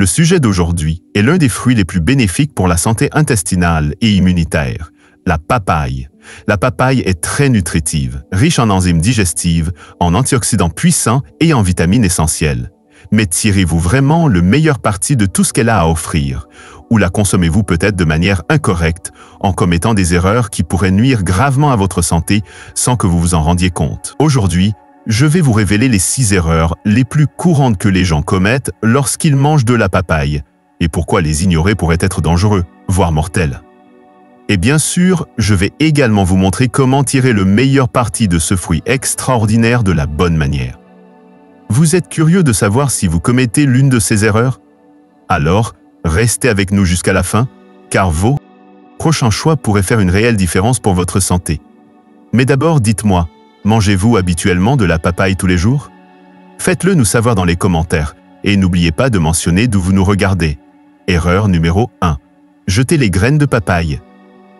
Le sujet d'aujourd'hui est l'un des fruits les plus bénéfiques pour la santé intestinale et immunitaire, la papaye. La papaye est très nutritive, riche en enzymes digestives, en antioxydants puissants et en vitamines essentielles. Mais tirez-vous vraiment le meilleur parti de tout ce qu'elle a à offrir? Ou la consommez-vous peut-être de manière incorrecte, en commettant des erreurs qui pourraient nuire gravement à votre santé sans que vous vous en rendiez compte? Aujourd'hui, je vais vous révéler les 6 erreurs les plus courantes que les gens commettent lorsqu'ils mangent de la papaye, et pourquoi les ignorer pourrait être dangereux, voire mortel. Et bien sûr, je vais également vous montrer comment tirer le meilleur parti de ce fruit extraordinaire de la bonne manière. Vous êtes curieux de savoir si vous commettez l'une de ces erreurs? Alors, restez avec nous jusqu'à la fin, car vos prochains choix pourraient faire une réelle différence pour votre santé. Mais d'abord, dites-moi, mangez-vous habituellement de la papaye tous les jours? Faites-le nous savoir dans les commentaires, et n'oubliez pas de mentionner d'où vous nous regardez. Erreur numéro 1. Jetez les graines de papaye.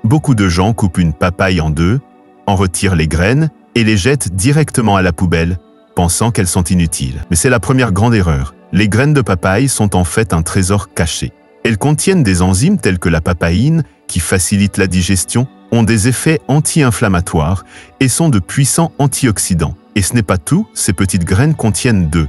Beaucoup de gens coupent une papaye en deux, en retirent les graines et les jettent directement à la poubelle, pensant qu'elles sont inutiles. Mais c'est la première grande erreur. Les graines de papaye sont en fait un trésor caché. Elles contiennent des enzymes telles que la papaïne, qui facilitent la digestion, ont des effets anti-inflammatoires et sont de puissants antioxydants. Et ce n'est pas tout, ces petites graines contiennent de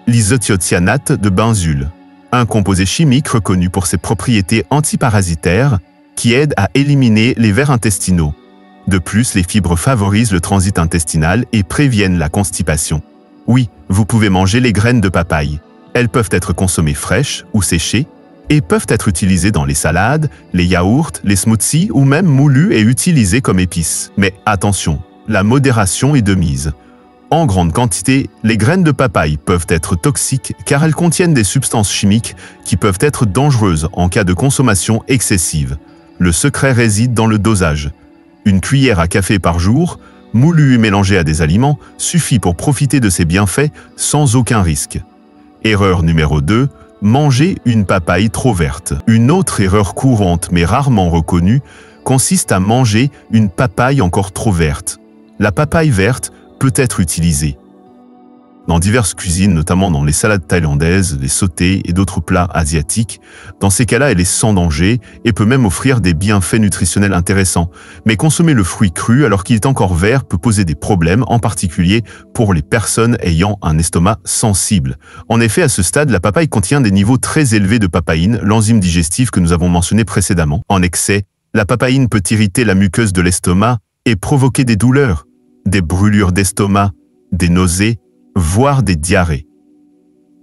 l'isothiocyanate de benzule, un composé chimique reconnu pour ses propriétés antiparasitaires qui aide à éliminer les vers intestinaux. De plus, les fibres favorisent le transit intestinal et préviennent la constipation. Oui, vous pouvez manger les graines de papaye. Elles peuvent être consommées fraîches ou séchées et peuvent être utilisées dans les salades, les yaourts, les smoothies ou même moulues et utilisées comme épices. Mais attention, la modération est de mise. En grande quantité, les graines de papaye peuvent être toxiques car elles contiennent des substances chimiques qui peuvent être dangereuses en cas de consommation excessive. Le secret réside dans le dosage. Une cuillère à café par jour, moulue et mélangée à des aliments, suffit pour profiter de ses bienfaits sans aucun risque. Erreur numéro 2. Manger une papaye trop verte. Une autre erreur courante mais rarement reconnue consiste à manger une papaye encore trop verte. La papaye verte peut être utilisée dans diverses cuisines, notamment dans les salades thaïlandaises, les sautés et d'autres plats asiatiques. Dans ces cas-là, elle est sans danger et peut même offrir des bienfaits nutritionnels intéressants. Mais consommer le fruit cru alors qu'il est encore vert peut poser des problèmes, en particulier pour les personnes ayant un estomac sensible. En effet, à ce stade, la papaye contient des niveaux très élevés de papaïne, l'enzyme digestive que nous avons mentionné précédemment. En excès, la papaïne peut irriter la muqueuse de l'estomac et provoquer des douleurs, des brûlures d'estomac, des nausées, voire des diarrhées.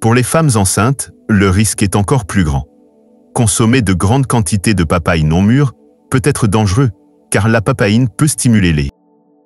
Pour les femmes enceintes, le risque est encore plus grand. Consommer de grandes quantités de papaye non mûre peut être dangereux, car la papaïne peut stimuler les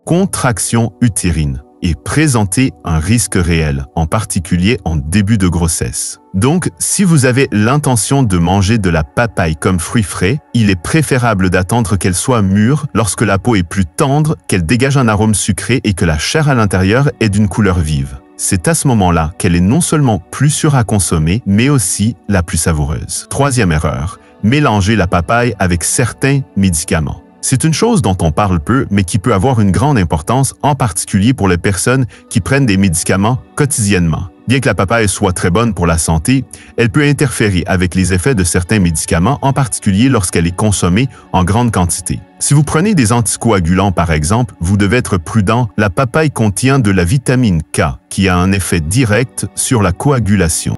contractions utérines et présenter un risque réel, en particulier en début de grossesse. Donc, si vous avez l'intention de manger de la papaye comme fruit frais, il est préférable d'attendre qu'elle soit mûre lorsque la peau est plus tendre, qu'elle dégage un arôme sucré et que la chair à l'intérieur est d'une couleur vive. C'est à ce moment-là qu'elle est non seulement plus sûre à consommer, mais aussi la plus savoureuse. Troisième erreur, mélanger la papaye avec certains médicaments. C'est une chose dont on parle peu, mais qui peut avoir une grande importance, en particulier pour les personnes qui prennent des médicaments quotidiennement. Bien que la papaye soit très bonne pour la santé, elle peut interférer avec les effets de certains médicaments, en particulier lorsqu'elle est consommée en grande quantité. Si vous prenez des anticoagulants par exemple, vous devez être prudent. La papaye contient de la vitamine K, qui a un effet direct sur la coagulation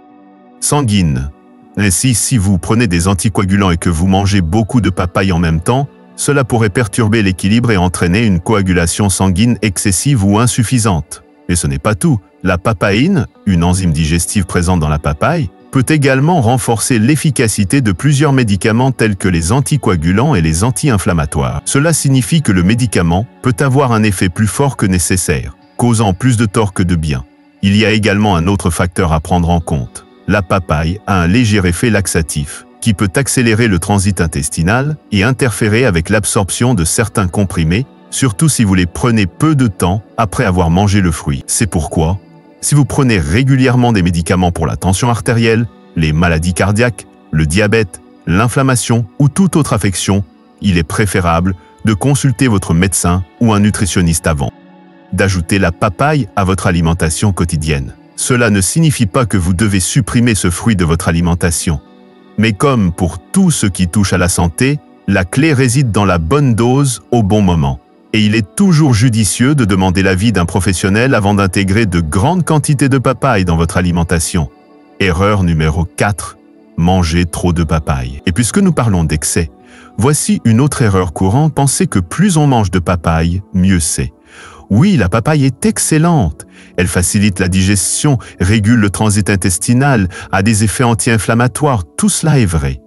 sanguine. Ainsi, si vous prenez des anticoagulants et que vous mangez beaucoup de papaye en même temps, cela pourrait perturber l'équilibre et entraîner une coagulation sanguine excessive ou insuffisante. Mais ce n'est pas tout. La papaïne, une enzyme digestive présente dans la papaye, peut également renforcer l'efficacité de plusieurs médicaments tels que les anticoagulants et les anti-inflammatoires. Cela signifie que le médicament peut avoir un effet plus fort que nécessaire, causant plus de tort que de bien. Il y a également un autre facteur à prendre en compte. La papaye a un léger effet laxatif, qui peut accélérer le transit intestinal et interférer avec l'absorption de certains comprimés, surtout si vous les prenez peu de temps après avoir mangé le fruit. C'est pourquoi, si vous prenez régulièrement des médicaments pour la tension artérielle, les maladies cardiaques, le diabète, l'inflammation ou toute autre affection, il est préférable de consulter votre médecin ou un nutritionniste avant d'ajouter la papaye à votre alimentation quotidienne. Cela ne signifie pas que vous devez supprimer ce fruit de votre alimentation. Mais comme pour tout ce qui touche à la santé, la clé réside dans la bonne dose au bon moment. Et il est toujours judicieux de demander l'avis d'un professionnel avant d'intégrer de grandes quantités de papaye dans votre alimentation. Erreur numéro 4. Manger trop de papaye. Et puisque nous parlons d'excès, voici une autre erreur courante, penser que plus on mange de papaye, mieux c'est. Oui, la papaye est excellente. Elle facilite la digestion, régule le transit intestinal, a des effets anti-inflammatoires, tout cela est vrai.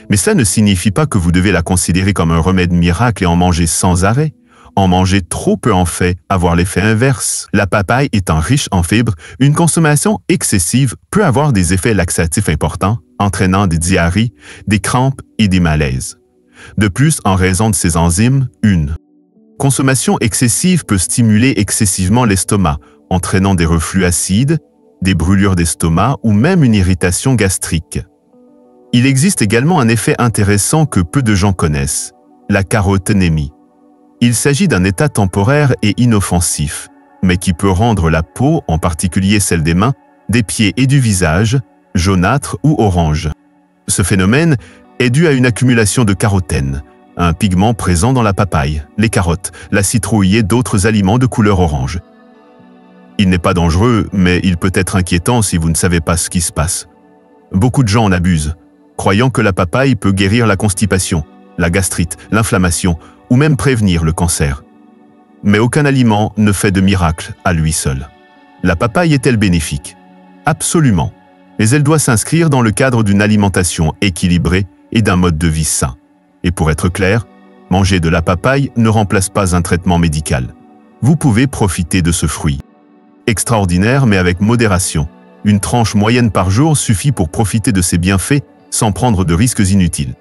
Mais cela ne signifie pas que vous devez la considérer comme un remède miracle et en manger sans arrêt. En manger trop peut en fait avoir l'effet inverse. La papaye étant riche en fibres, une consommation excessive peut avoir des effets laxatifs importants, entraînant des diarrhées, des crampes et des malaises. De plus, en raison de ces enzymes, une consommation excessive peut stimuler excessivement l'estomac, entraînant des reflux acides, des brûlures d'estomac ou même une irritation gastrique. Il existe également un effet intéressant que peu de gens connaissent, la caroténémie. Il s'agit d'un état temporaire et inoffensif, mais qui peut rendre la peau, en particulier celle des mains, des pieds et du visage, jaunâtre ou orange. Ce phénomène est dû à une accumulation de carotène, un pigment présent dans la papaye, les carottes, la citrouille et d'autres aliments de couleur orange. Il n'est pas dangereux, mais il peut être inquiétant si vous ne savez pas ce qui se passe. Beaucoup de gens en abusent, croyant que la papaye peut guérir la constipation, la gastrite, l'inflammation ou même prévenir le cancer. Mais aucun aliment ne fait de miracle à lui seul. La papaye est-elle bénéfique? Absolument. Mais elle doit s'inscrire dans le cadre d'une alimentation équilibrée et d'un mode de vie sain. Et pour être clair, manger de la papaye ne remplace pas un traitement médical. Vous pouvez profiter de ce fruit. Extraordinaire, mais avec modération. Une tranche moyenne par jour suffit pour profiter de ses bienfaits sans prendre de risques inutiles.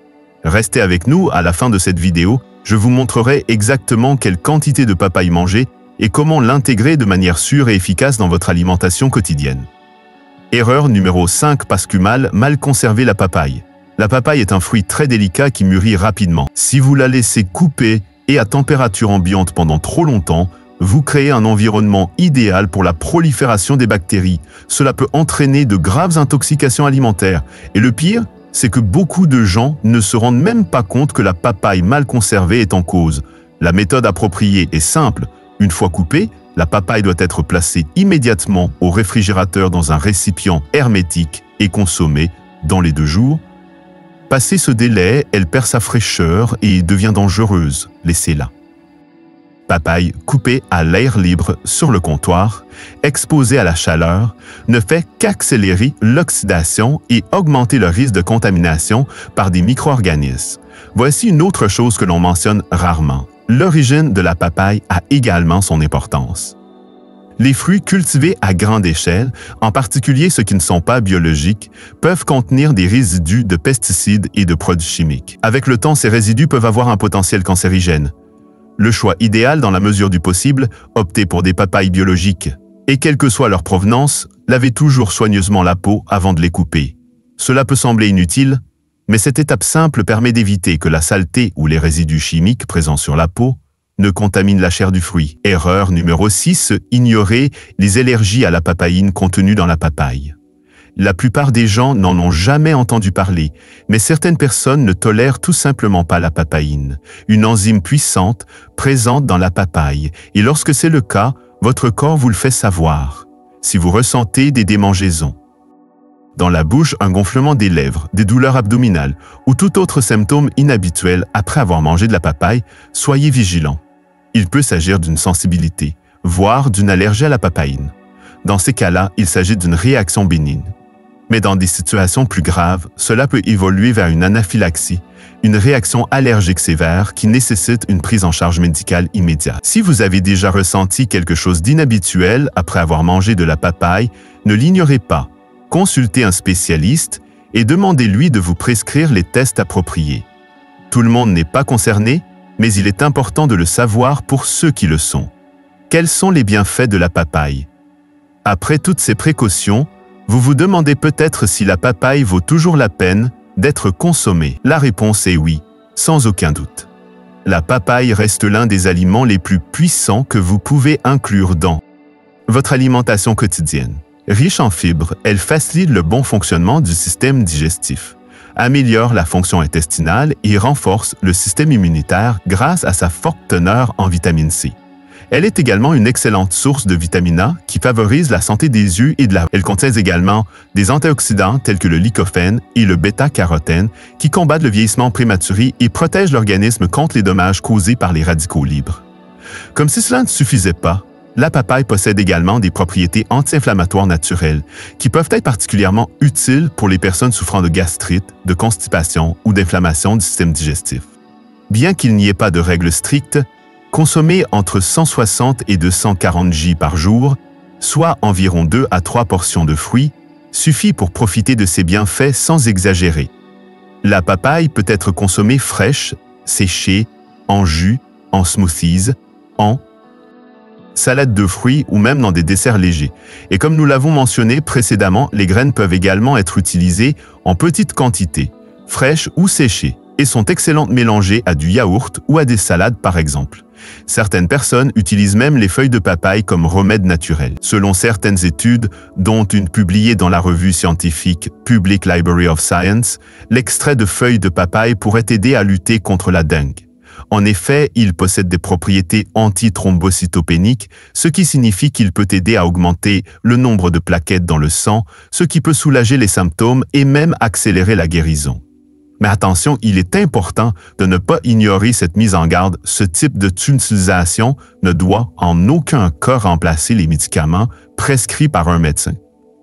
Restez avec nous, à la fin de cette vidéo, je vous montrerai exactement quelle quantité de papaye manger et comment l'intégrer de manière sûre et efficace dans votre alimentation quotidienne. Erreur numéro 5, mal conserver la papaye. La papaye est un fruit très délicat qui mûrit rapidement. Si vous la laissez couper et à température ambiante pendant trop longtemps, vous créez un environnement idéal pour la prolifération des bactéries. Cela peut entraîner de graves intoxications alimentaires. Et le pire, c'est que beaucoup de gens ne se rendent même pas compte que la papaye mal conservée est en cause. La méthode appropriée est simple. Une fois coupée, la papaye doit être placée immédiatement au réfrigérateur dans un récipient hermétique et consommée dans les 2 jours. Passé ce délai, elle perd sa fraîcheur et devient dangereuse. Laissez-la. Papaye coupée à l'air libre sur le comptoir, exposée à la chaleur, ne fait qu'accélérer l'oxydation et augmenter le risque de contamination par des micro-organismes. Voici une autre chose que l'on mentionne rarement. L'origine de la papaye a également son importance. Les fruits cultivés à grande échelle, en particulier ceux qui ne sont pas biologiques, peuvent contenir des résidus de pesticides et de produits chimiques. Avec le temps, ces résidus peuvent avoir un potentiel cancérigène. Le choix idéal, dans la mesure du possible, optez pour des papayes biologiques. Et quelle que soit leur provenance, lavez toujours soigneusement la peau avant de les couper. Cela peut sembler inutile, mais cette étape simple permet d'éviter que la saleté ou les résidus chimiques présents sur la peau ne contaminent la chair du fruit. Erreur numéro 6, ignorer les allergies à la papaïne contenues dans la papaye. La plupart des gens n'en ont jamais entendu parler, mais certaines personnes ne tolèrent tout simplement pas la papaïne, une enzyme puissante présente dans la papaye, et lorsque c'est le cas, votre corps vous le fait savoir. Si vous ressentez des démangeaisons, dans la bouche, un gonflement des lèvres, des douleurs abdominales ou tout autre symptôme inhabituel après avoir mangé de la papaye, soyez vigilant. Il peut s'agir d'une sensibilité, voire d'une allergie à la papaïne. Dans ces cas-là, il s'agit d'une réaction bénigne. Mais dans des situations plus graves, cela peut évoluer vers une anaphylaxie, une réaction allergique sévère qui nécessite une prise en charge médicale immédiate. Si vous avez déjà ressenti quelque chose d'inhabituel après avoir mangé de la papaye, ne l'ignorez pas. Consultez un spécialiste et demandez-lui de vous prescrire les tests appropriés. Tout le monde n'est pas concerné, mais il est important de le savoir pour ceux qui le sont. Quels sont les bienfaits de la papaye? Après toutes ces précautions, vous vous demandez peut-être si la papaye vaut toujours la peine d'être consommée. La réponse est oui, sans aucun doute. La papaye reste l'un des aliments les plus puissants que vous pouvez inclure dans votre alimentation quotidienne. Riche en fibres, elle facilite le bon fonctionnement du système digestif, améliore la fonction intestinale et renforce le système immunitaire grâce à sa forte teneur en vitamine C. Elle est également une excellente source de vitamine A qui favorise la santé des yeux et de la... Elle contient également des antioxydants tels que le lycopène et le bêta-carotène qui combattent le vieillissement prématuré et protègent l'organisme contre les dommages causés par les radicaux libres. Comme si cela ne suffisait pas, la papaye possède également des propriétés anti-inflammatoires naturelles qui peuvent être particulièrement utiles pour les personnes souffrant de gastrite, de constipation ou d'inflammation du système digestif. Bien qu'il n'y ait pas de règles strictes, consommer entre 160 et 240 j par jour, soit environ 2 à 3 portions de fruits, suffit pour profiter de ses bienfaits sans exagérer. La papaye peut être consommée fraîche, séchée, en jus, en smoothies, en salade de fruits ou même dans des desserts légers. Et comme nous l'avons mentionné précédemment, les graines peuvent également être utilisées en petite quantité, fraîches ou séchées, et sont excellentes mélangées à du yaourt ou à des salades par exemple. Certaines personnes utilisent même les feuilles de papaye comme remède naturel. Selon certaines études, dont une publiée dans la revue scientifique Public Library of Science, l'extrait de feuilles de papaye pourrait aider à lutter contre la dengue. En effet, il possède des propriétés antithrombocytopéniques, ce qui signifie qu'il peut aider à augmenter le nombre de plaquettes dans le sang, ce qui peut soulager les symptômes et même accélérer la guérison. Mais attention, il est important de ne pas ignorer cette mise en garde. Ce type d'utilisation ne doit en aucun cas remplacer les médicaments prescrits par un médecin.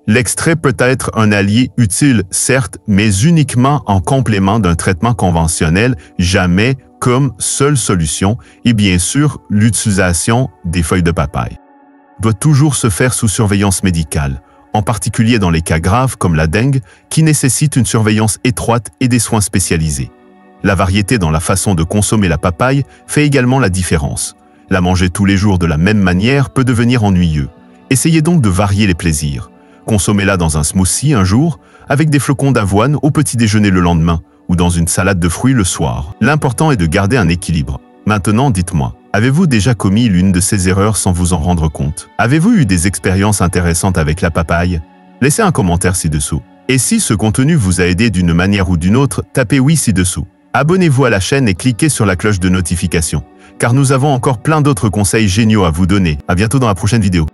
L'extrait peut être un allié utile, certes, mais uniquement en complément d'un traitement conventionnel, jamais comme seule solution, et bien sûr, l'utilisation des feuilles de papaye doit toujours se faire sous surveillance médicale, en particulier dans les cas graves comme la dengue, qui nécessitent une surveillance étroite et des soins spécialisés. La variété dans la façon de consommer la papaye fait également la différence. La manger tous les jours de la même manière peut devenir ennuyeux. Essayez donc de varier les plaisirs. Consommez-la dans un smoothie un jour, avec des flocons d'avoine au petit déjeuner le lendemain, ou dans une salade de fruits le soir. L'important est de garder un équilibre. Maintenant, dites-moi, avez-vous déjà commis l'une de ces erreurs sans vous en rendre compte? Avez-vous eu des expériences intéressantes avec la papaye? Laissez un commentaire ci-dessous. Et si ce contenu vous a aidé d'une manière ou d'une autre, tapez oui ci-dessous. Abonnez-vous à la chaîne et cliquez sur la cloche de notification, car nous avons encore plein d'autres conseils géniaux à vous donner. À bientôt dans la prochaine vidéo.